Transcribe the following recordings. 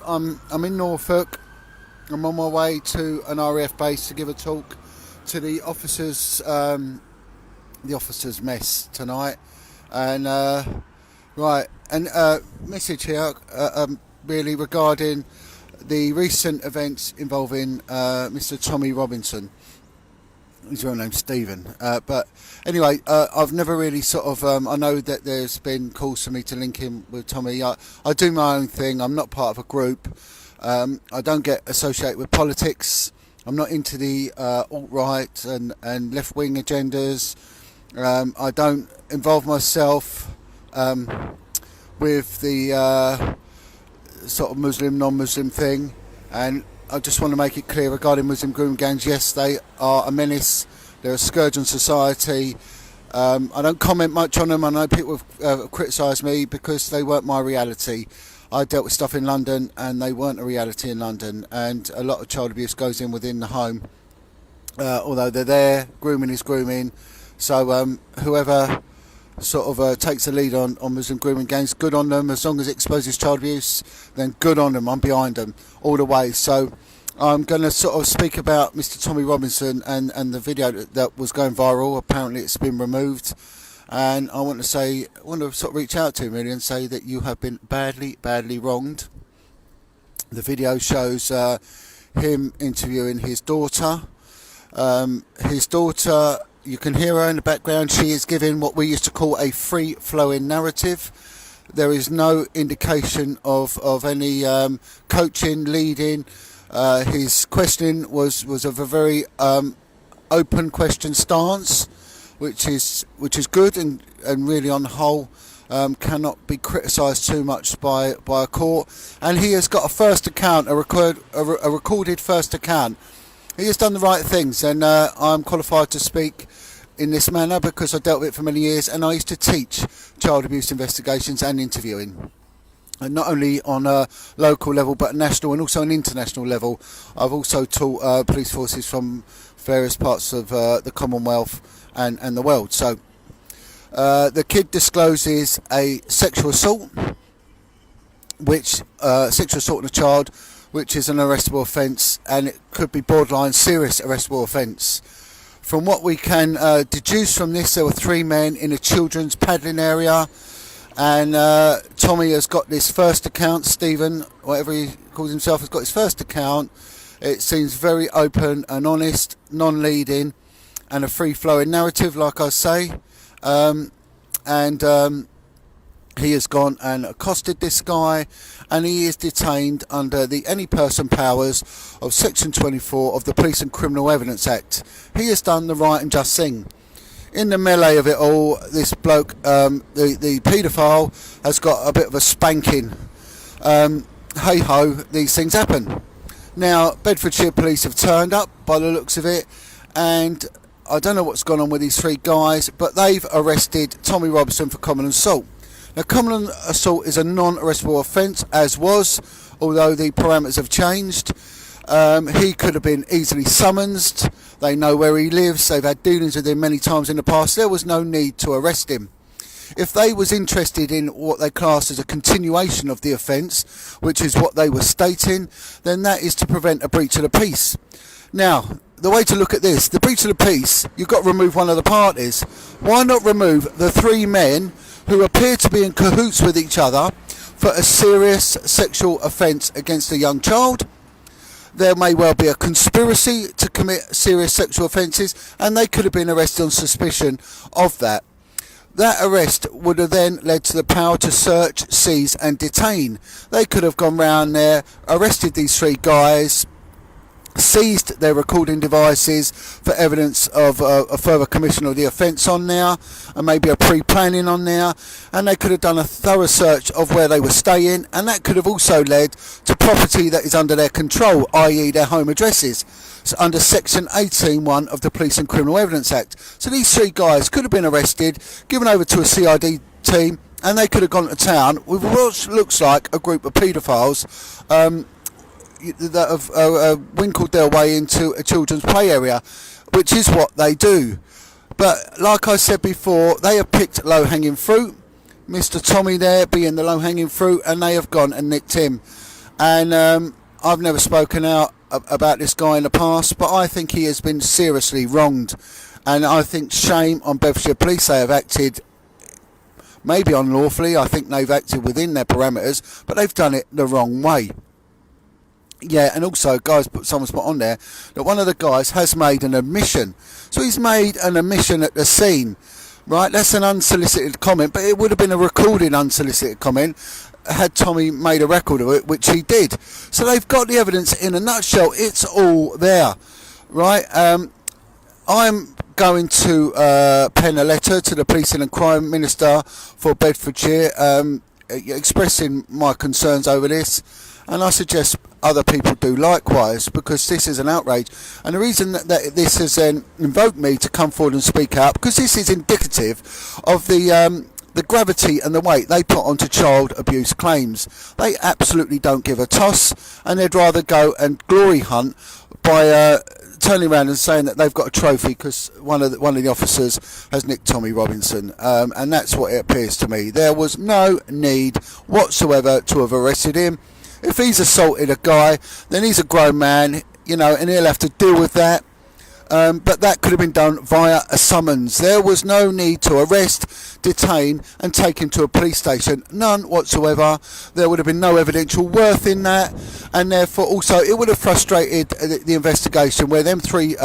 I'm in Norfolk. I'm on my way to an RAF base to give a talk to the officers mess tonight. And message here really regarding the recent events involving Mr. Tommy Robinson. His real name's Stephen. But anyway, I've never really I know that there's been calls for me to link him with Tommy. I do my own thing. I'm not part of a group. I don't get associated with politics. I'm not into the alt-right and left-wing agendas. I don't involve myself with the sort of Muslim, non-Muslim thing. And I just want to make it clear regarding Muslim groom gangs, yes, they are a menace. They're a scourge on society. I don't comment much on them. I know people have criticised me because they weren't my reality. I dealt with stuff in London and they weren't a reality in London. And a lot of child abuse goes in within the home. Although they're there, grooming is grooming. So whoever takes the lead on Muslim grooming gangs, good on them. As long as it exposes child abuse, then good on them. I'm behind them all the way. So I'm going to speak about Mr. Tommy Robinson and the video that was going viral. Apparently it's been removed. And I want to reach out to him really and say that you have been badly, badly wronged. The video shows him interviewing his daughter. You can hear her in the background. She is giving what we used to call a free-flowing narrative. There is no indication of any coaching, leading. His questioning was of a very open question stance, which is good and really on the whole cannot be criticised too much by a court. And he has got a first account, a recorded first account. He has done the right things, and I'm qualified to speak in this manner because I dealt with it for many years, and I used to teach child abuse investigations and interviewing. And not only on a local level, but national and also an international level. I've also taught police forces from various parts of the Commonwealth and the world. So the kid discloses a sexual assault on a child, which is an arrestable offence, and it could be borderline serious arrestable offence. From what we can deduce from this, there were 3 men in a children's paddling area, and Tommy has got this first account. Stephen, whatever he calls himself, has got his first account. It seems very open and honest, non-leading, and a free-flowing narrative, like I say. He has gone and accosted this guy, and he is detained under the any person powers of Section 24 of the Police and Criminal Evidence Act. He has done the right and just thing. In the melee of it all, this bloke, the paedophile, has got a bit of a spanking. Hey ho, these things happen. Now, Bedfordshire police have turned up by the looks of it, and I don't know what's gone on with these 3 guys, but they've arrested Tommy Robinson for common assault. Now, common assault is a non-arrestable offence, as was, although the parameters have changed. He could have been easily summoned. They know where he lives. They've had dealings with him many times in the past. There was no need to arrest him. If they was interested in what they class as a continuation of the offence, which is what they were stating, then that is to prevent a breach of the peace. Now, the way to look at this, the breach of the peace, you've got to remove one of the parties. Why not remove the 3 men who appear to be in cahoots with each other for a serious sexual offence against a young child? There may well be a conspiracy to commit serious sexual offences, and they could have been arrested on suspicion of that. That arrest would have then led to the power to search, seize and detain. They could have gone round there, arrested these 3 guys, seized their recording devices for evidence of a further commission of the offence on there, and maybe a pre-planning on there, and they could have done a thorough search of where they were staying, and that could have also led to property that is under their control, i.e. their home addresses, so under Section 18(1) of the Police and Criminal Evidence Act. So these 3 guys could have been arrested, given over to a CID team, and they could have gone to town with what looks like a group of paedophiles that have winkled their way into a children's play area, which is what they do. But like I said before, they have picked low-hanging fruit, Mr. Tommy there being the low-hanging fruit, and they have gone and nicked him. And I've never spoken out about this guy in the past, but I think he has been seriously wronged. And I think shame on Bedfordshire Police. They have acted maybe unlawfully. I think they've acted within their parameters, but they've done it the wrong way. Yeah, and also, guys, someone's put on there that one of the guys has made an admission. So he's made an admission at the scene, right? That's an unsolicited comment, but it would have been a recorded unsolicited comment had Tommy made a record of it, which he did. So they've got the evidence in a nutshell. It's all there, right? I'm going to pen a letter to the Policing and Crime Minister for Bedfordshire, expressing my concerns over this, and I suggest other people do likewise, because this is an outrage. And the reason that this has invoked me to come forward and speak out, because this is indicative of the gravity and the weight they put onto child abuse claims. They absolutely don't give a toss, and they'd rather go and glory hunt by turning around and saying that they've got a trophy because one of the officers has nicked Tommy Robinson, and that's what it appears to me. There was no need whatsoever to have arrested him. If he's assaulted a guy, then he's a grown man, you know, and he'll have to deal with that. But that could have been done via a summons. There was no need to arrest, detain and take him to a police station. None whatsoever. There would have been no evidential worth in that, and therefore also it would have frustrated the investigation, where them three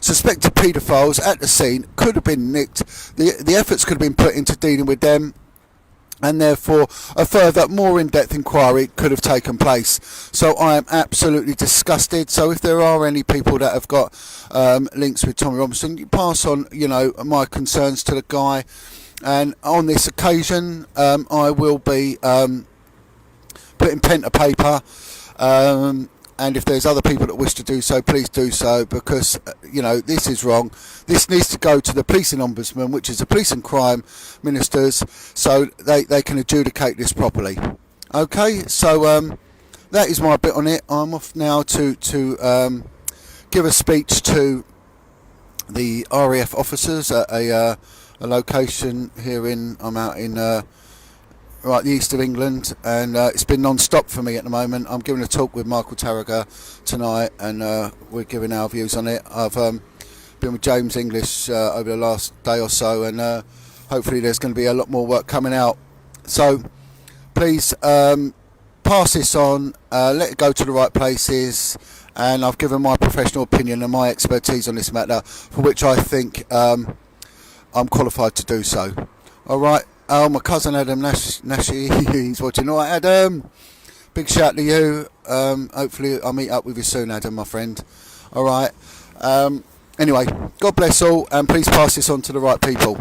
suspected paedophiles at the scene could have been nicked. The efforts could have been put into dealing with them, and therefore a further, more in-depth inquiry could have taken place. So I am absolutely disgusted. So if there are any people that have got links with Tommy Robinson, you pass on, you know, my concerns to the guy. And on this occasion, I will be putting pen to paper. And if there's other people that wish to do so, please do so, because, you know, this is wrong. This needs to go to the Policing Ombudsman, which is the Police and Crime Ministers, so they can adjudicate this properly. Okay, so that is my bit on it. I'm off now to give a speech to the RAF officers at a location here I'm out in the east of England, and it's been non-stop for me at the moment. I'm giving a talk with Michael Tarrager tonight, and we're giving our views on it. I've been with James English over the last day or so, and hopefully there's going to be a lot more work coming out. So please pass this on, let it go to the right places, and I've given my professional opinion and my expertise on this matter, for which I think I'm qualified to do so. All right. Oh, my cousin Adam Nashi, he's watching. All right, Adam, big shout to you. Hopefully I'll meet up with you soon, Adam, my friend. All right. Anyway, God bless all, and please pass this on to the right people.